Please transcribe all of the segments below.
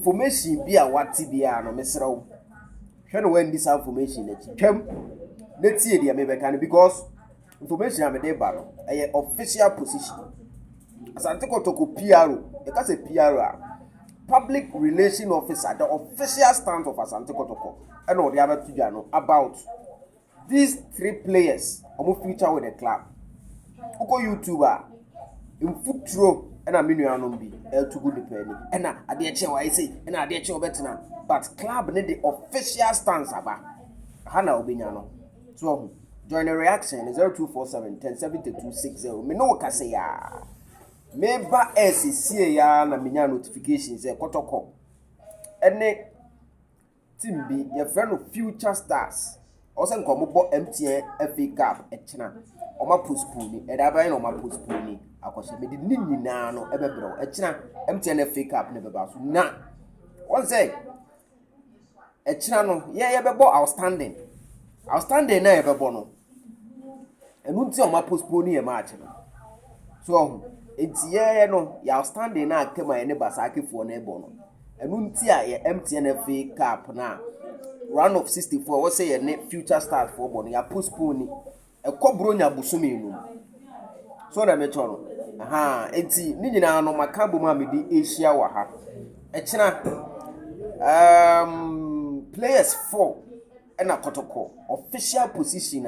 information be a what tibia no mesra hwe when this information na twam na tie dia me beka because information am dey ba no official position asante Kotoko PRO e ka say PRO public relation officer, the official stance of Asante Kotoko and all the other two about these 3 players omo future with the club. Uko YouTuber in foot throw and a minuanom bi too good depending and ade eche why say and ade eche obetina but club need the official stance aba hana obenya no so join the reaction 0247 107260 me no ka say ya member SCA ya na minya notifications Kotoko ene team bi your friend future stars also nkomo bo MTN FA Cup echina oma postpone e da ban oma postpone akose me di nyina no ebebro echina MTN FA Cup ne beba so na one say echina no ye bebo outstanding na ye bebo no enu nti oma postpone ye match no so enti ye no ya outstanding na akema ye ne basakefo na ebo no enu nti a ye MTN FA Cup na round of 64 what say ye future start for bon ya postpone e kobronya busumi enu so na me chono enti ni nyina no makabo ma me di Asia wa ha e kina players 4 na Kotoko official position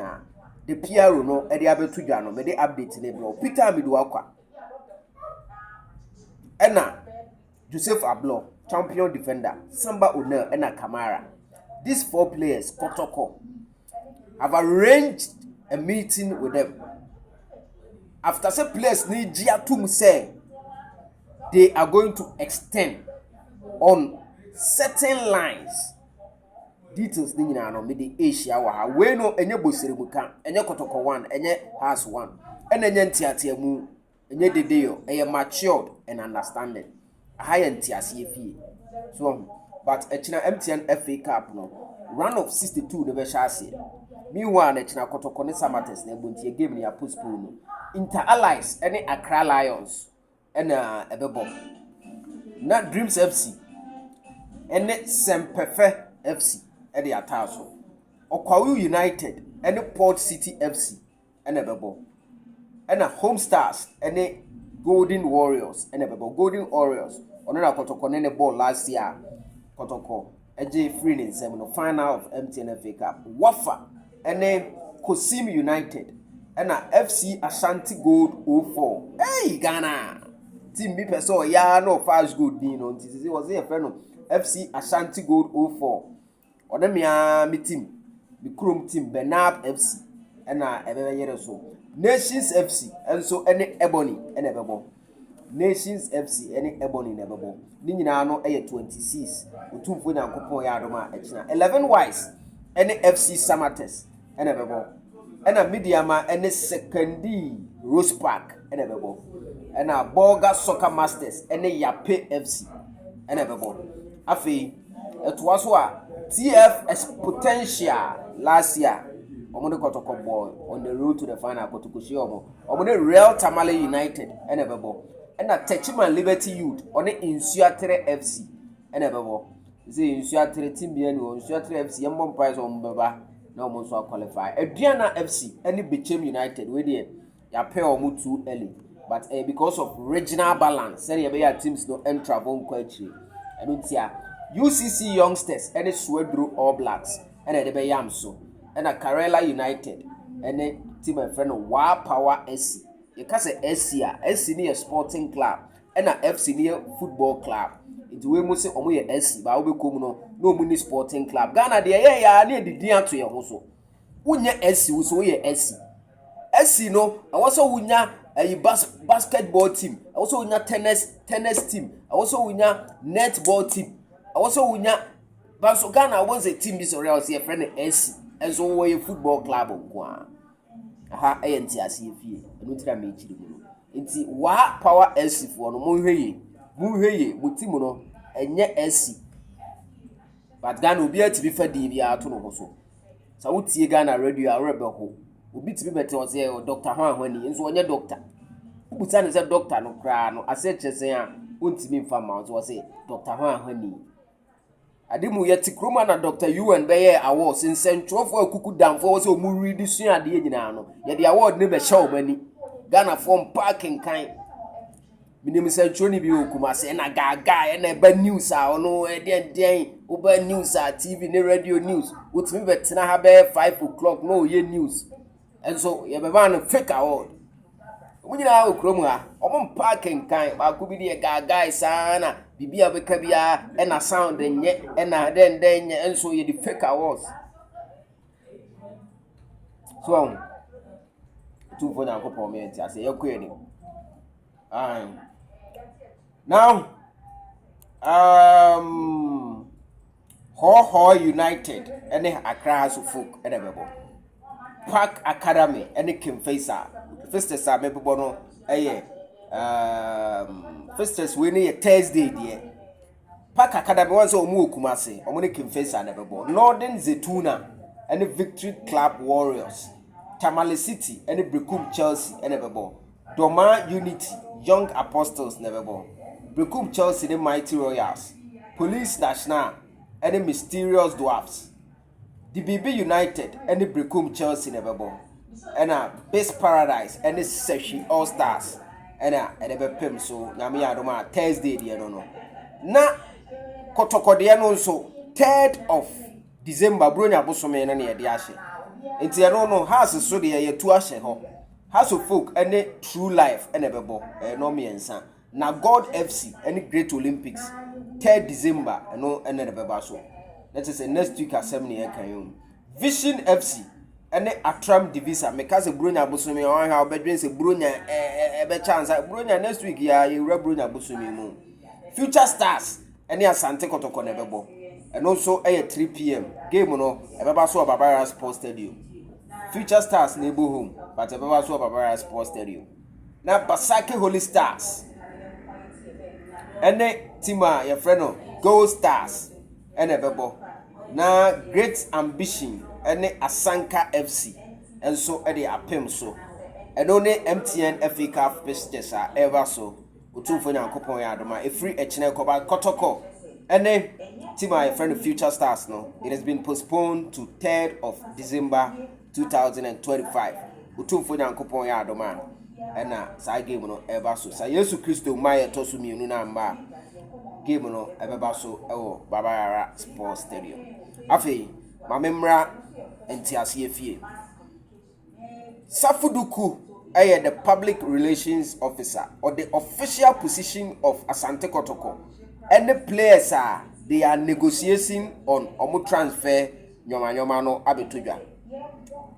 the PRO no e dey abetu dwa no me dey update ne bro Peter Amidu akwa ena Joseph Ablo champion defender Samba Onel ena Kamara. These 4 players Kotoko have arranged a meeting with them after some players need to say they are going to extend on certain lines. Details ni nyina no me di Asia wa ha we no enye bosiribuka enye Kotoko 1 enye has 1 enye ntiatiamu enye dedeyo eye matured and understanding high ntiasie fie so but echina MTN FA Cup no round of 62 the be shase meanwhile echina Kotoko ne Samates na ebontie game ni postpone Inter Allies any Accra Lions na ebebo na Dreams FC ene Sempefe FC e dey ataso Okwawu United ene Port City FC ene bebo ene Home Stars ene Golden Warriors ene bebo Golden Warriors ono na Kotoko ne ball last year Kotoko eje free in seminar final of MTN FA Cup Wafa ene Kosim United ena FC Ashanti Gold 04 hey Ghana team bi peso ya no fast gold din no nti was here friend no FC Ashanti Gold 04 ona me team the Chrome team Benab FC ena ebebe yere so Nations FC enso ene Ebony ene bebo Nations FC ene Ebony ne bebo ni nyina no eye 26 otumfo nyankopon ya adoma echina 11 wise ene FC Samates ene bebo ena Mediama ene Secondary Rose Park ene bebo ena Bolga Soccer Masters ene Yape FC ene bebo afi etwaso a TFS Potential last year omo Kotoko boy on the road to the final Kotoko shi omo Real Tamale United ene bebo ena Techiman Liberty Youth on Insuatre FC ene bebo say Insuatre team bi ene Insuatre FC yembo prize on beba na omo so qualify Aduana FC ene Bechem United we dey ya pair omo too early but because of regional balance say ye be ya teams no enter bon kwachi eno tia UCC Youngsters ene Swedro All Blacks ene de be yam so ena Karela United ene team and friend Wa Power SC you can say SC near Sporting Club ena FC near Football Club it we mo say omo ye SC ba we kom no mu ni Sporting Club Ghana de ye ya na edidi ato ye ho so unya SC wo so ye SC no awoso wunya basketball team awoso wunya tennis team awoso wunya netball team awoso wunya banso Ghana won say team this real say friend SC enso wo ye football club nko aha enti ase fie enu tira me chiri mu enti Wa Power SC fo no mo hweye mo team no enye SC but Ghana obi atibi fa din bia ato no ho so sa wotie Ghana radio arebe ho obi tibi bete o say Dr. Hwanhwani enso onye doctor ubuta ne say doctor no kra no ase chese a untimi mfa mount was say Dr. Hwani Adimu yeti kroma na Dr. UN beye award since ntwofo akuku damfo wo se omu read sua ade nyina no ye the award ne be show mani Ghana form parking kan minim se ntwoni bi okuma se na gaga na ba news a ono den oba news a TV ne radio news utimi betena ha be 5 o'clock no ye news and so ye be ban fake award Munyina okrom ha omon parking kan ba ku bi de gaga sana bibia beka bia e na sound nye e na den nye enso ye the fake awards so tu for na ko comment ase ye ko ni now Ho United any Accra House of Folk and bebo Park Academy any Kimfesa first is a mebo no first is we need Thursday there Park Academy was omu Kumasi omune Kimfesa na bebo Northern Zetuna any Victory Club Warriors Tamale City any Brekum Chelsea and bebo Doma Unity Young Apostles na bebo Brekum Chelsea the Mighty Royals Police National any Mysterious Dwarfs DBB United any Brekum Chelsea na bebo and Best Paradise any Seshi All Stars and pem so nyame adoma Thursday dia no na Kotoko dia no so 3rd of December bronya bosome na ne dia ahye enti no house so de ye tu ahye ho House of Folk any True Life and bebo no miensa na God FC any Great Olympics 3rd December no and the beba so let us say next week assembly kan yo Vision FC any Atram Divisa because bronya bosome on how bedwen se bronya be chance bronya next week ya ye bronya bosome mu Future Stars any Asante Kotoko na bebo and also 3 p.m. game no beba so Babara Sports Stadium Future Stars neighbor home but beba so Babara Sports Stadium na Basake Holy Stars any tima your friend no Gold Stars and bebo na Great Ambition any Asanka FC and so the apem so and only MTN FA Cup fixtures are ever so utufo nyankopon ya adoma a free echine koba Kotoko any team my friend Future Stars no it has been postponed to 3rd of December 2025 utufo nyankopon ya adoma and sa game no ever so sa Yesu Kristo maye tosu mienu na mba game no ever so ewo Babara Sports Stadium afei mamemra entiase efie Sarfo Duku the public relations officer or the official position of Asante Kotoko and the players they are negotiating on omu transfer nyoma no abetodwa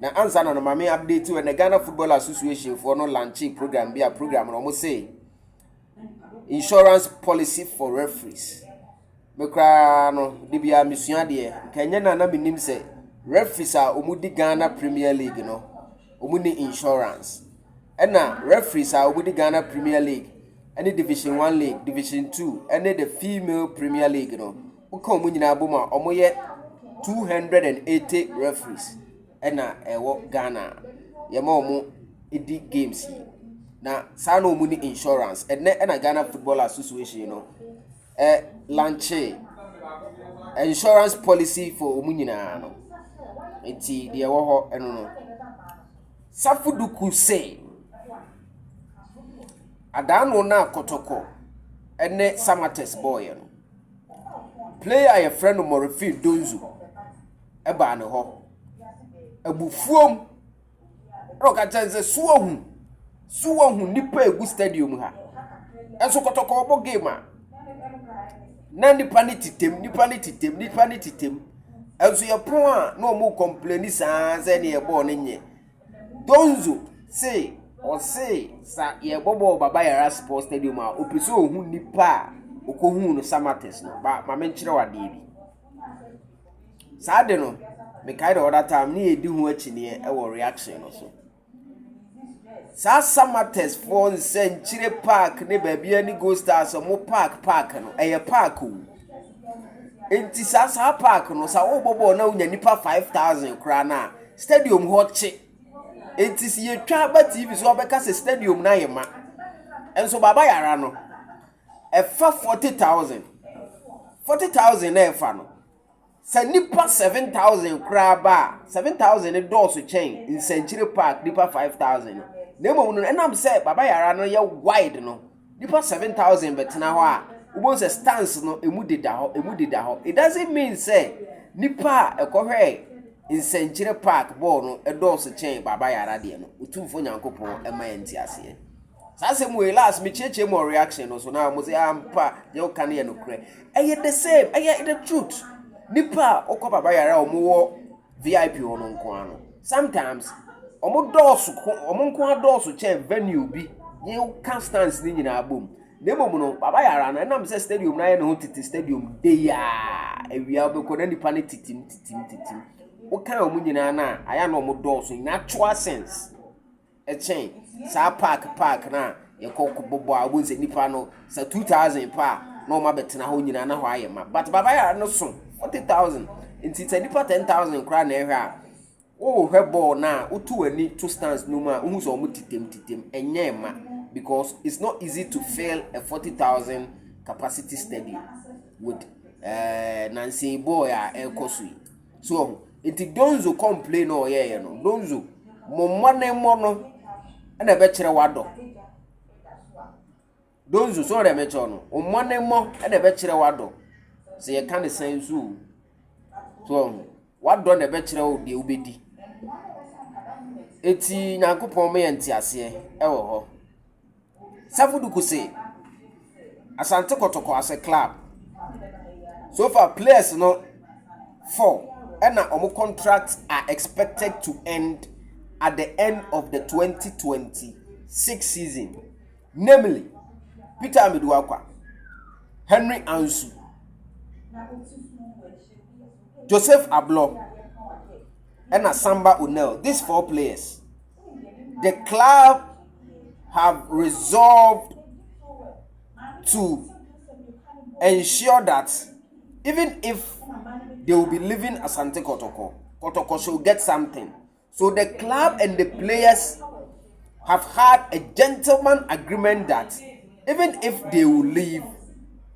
na answer na mama update when the Ghana Football Association for no launching program be a program no say insurance policy for referees mekra no dibia misua de kanya na binim se referees omudi Ghana Premier League no omuni insurance na referees omudi Ghana Premier League any Division 1 League Division 2 any the Female Premier League no uka omunyina aboma omoye 280 referees na ewo Ghana yema omu edi games na sa no omuni insurance na Ghana Football Association no launch insurance policy for omunyina no enti de ewo ho eno no Sarfo Duku say adano na Kotoko ene Samates boy no player a friend Morifil Donzu eba ne ho abufuom roka chance suwo hu nipa egu stadium ha enso Kotoko obo game a na nipa ni titem enso ye pon a no mo complain sa ze ne ye ball ne nye Donzu say or say sa ye bobo Babara Sports Stadium a opiso ohu nipa okohu no Samates no ba ma menchire wade bi sa de no me kai the other time ni edi hu achi ne e wo reaction no so sa Samates for Century Park ne ba bia ni Go Stars mo park no eye park o enti sa park no sa wo bobo na unya nipa 5000 kra na stadium ho che enti si ye twa ba TV so obeka se stadium na yema enso baba yara no Efa 40,000. 40,000 na efa no. Sa nipa 7,000 kra ba 7,000 doors chain in Century Park nipa 5,000. Na mo no enam say baba yara no ye wide no. Nipa 7,000 betena ho a ubon say stance no emu deda ho. It doesn't mean say nipa ekohwe in Century Park ball no e doors chain baba yara de no. Utumfo nyankopon e ma enti ase. Sase mu last me cheche mo reaction no so na mo say ampa ye o kan ye no kre. Eye the same, eye the truth. Nipa okọ baba yara omo VIP ono nko ano. Sometimes omo nko adorso che venue bi ye can stance ni nyina abom. Na emom no baba yara na nam say stadium na ye no titi stadium dey ya ewia obekọ na nipa ne titim. O kan omo nyina na aya na omo dorso in actual sense. A chain sa park na ye bobo abunse nipa no sa 2,000 pa no ma betena ho nyina na ho ayema but baba ya no so 40,000 inti ta nipa 10,000 kra na ehwe a wo hwe ball na utu ani to stands no ma hu so titem enye ma because it's not easy to fill a 40,000 capacity stadium with Nancy boy a ekosui so inti donzo complain o ye no donzo mo no na be kire wado donzo so re mecho no mo na be kire wado se ye kan sensu so wado na be kire o de obedi eti nyankopon me yenti ase e wo ho Sarfo Duku say Asante Kotoko as a club so far players no 4 and omo contracts are expected to end at the end of the 2026 season, namely Peter Amiduakwa, Henry Ansu, Joseph Ablo, and Samba Unel. These 4 players, the club have resolved to ensure that even if they will be leaving Asante Kotoko should get something. So the club and the players have had a gentleman agreement that even if they will leave,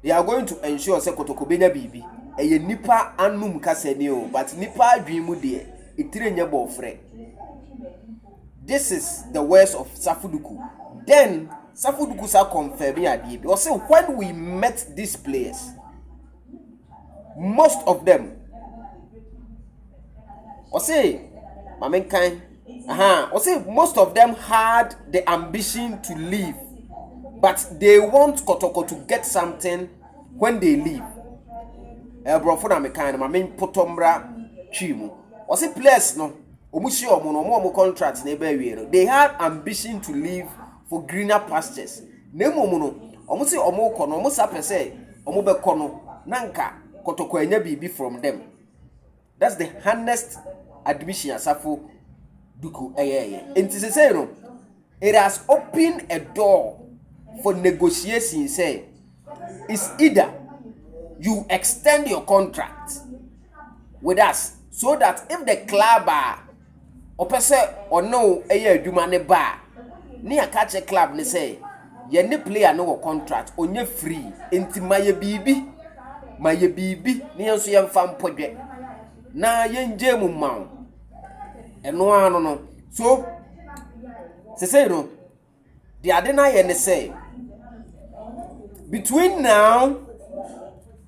they are going to ensure say Kotoko benya bibi. Eye nipa anum kaseni o, but nipa adwimu de itirenye bofre. This is the words of Sarfo Duku. Then Sarfo Duku sa confirm adi because when we met these players, most of them most of them had the ambition to leave, but they want Kotoko to get something when they leave. Brofo na mekan ma men potombra twimu. Players no omushi omo contract na ebe wiero. They had ambition to leave for greener pastures. Na emomu no omusi omo kono omo sapese omo be kono nanka Kotoko enya bibi from them. That's the honest admission Sarfo Duku enti say no, it has opened a door for negotiation. Say it's either you extend your contract with us so that if the club opese or no adwuma ne ba ni akache club ne say ye ne player no contract onye free enti maye bibi ni enso ye mfa mpodwe na ye nje mu mawo eno ano no so say no the adena ye ne say between now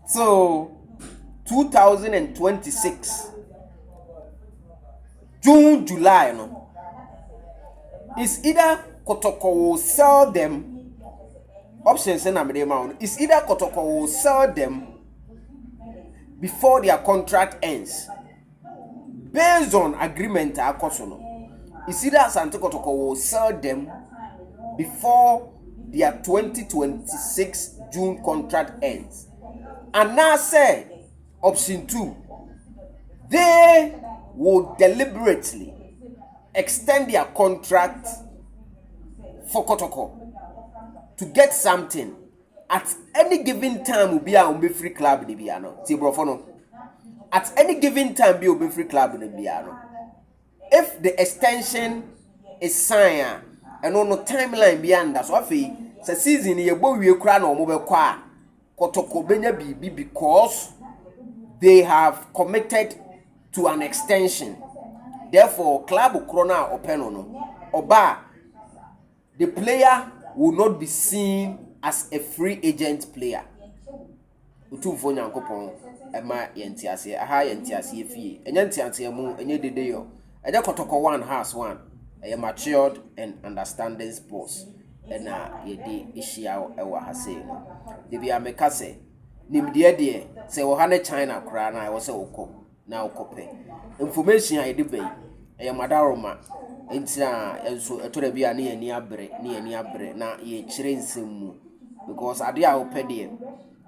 so 2026 June July no is either Kotoko will sell them options na me amount is either Kotoko will sell them before their contract ends based on agreement akoso. Is either Asante Kotoko will sell them before their 2026 June contract ends. And now say option 2, they will deliberately extend their contract for Kotoko to get something at any given time. Will be a free club de biano. At any given time be a free club de biano. If the extension is signed and on no timeline beyond that, so se season ye bo wie kura na omo be kwa Kotoko benya bibi because they have committed to an extension. Therefore, club Corona Openo no Oba, the player will not be seen as a free agent player. Utumfo nyankopon ema yentiase aha yentiase fie enya ntiante mu enye dede yo eje Kotoko one has one a matured and understanding sports ena yedi ihia ewa hase no de bia meka se nimde de se wo ha ne China kra na wo se wokọ na wokope information a yedi bai e madaroma entia enso etore bia ne ani abre na ye kire nsem mu because ade a wo pede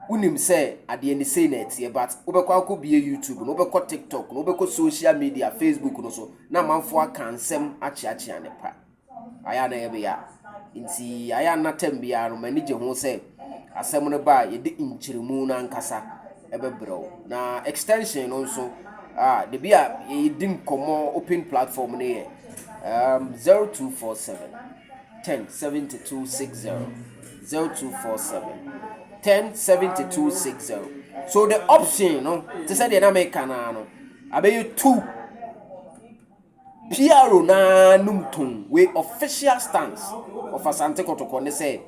unim say ade ni say na tie but wobekọ akọ bie YouTube no wobekọ TikTok no wobekọ social media Facebook no so na manfo aka nsem achiachi anepa aya na ebe ya nti aya na tambia no mani je ho say asem no ba ye de inchirimu na nkasa ebebrew na extension no so de bia ye din komo open platform ne 0247 107260 0247 107260. So the option, no, to say the American, no, I bet you 2 PRO na numtum we official stance of Asante Kotoko. They say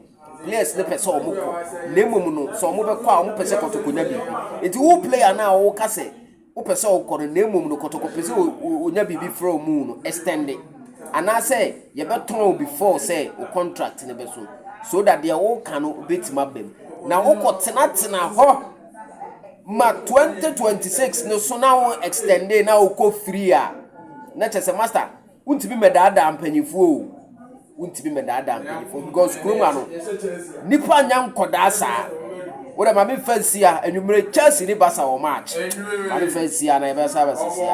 players ne pese omoko nemum no so omo be kwa omo pese Kotoko nya bibi. Enti wo player na wo ka se wo pese okoro nemum no Kotoko pese onya bibi from mu no extend it. And I say you better before say o contract ne be so that they all can beat my bem. Now oko tena ho ma 2026 no so now extend na oko free a na chese master untibi medada ampanyifo untibi medada ampanyifo because kroma no nipa nya nkoda sa wo da ma me fancy a enumere Chelsea ni Barca o match ma me fancy a na e be sa ba sisi a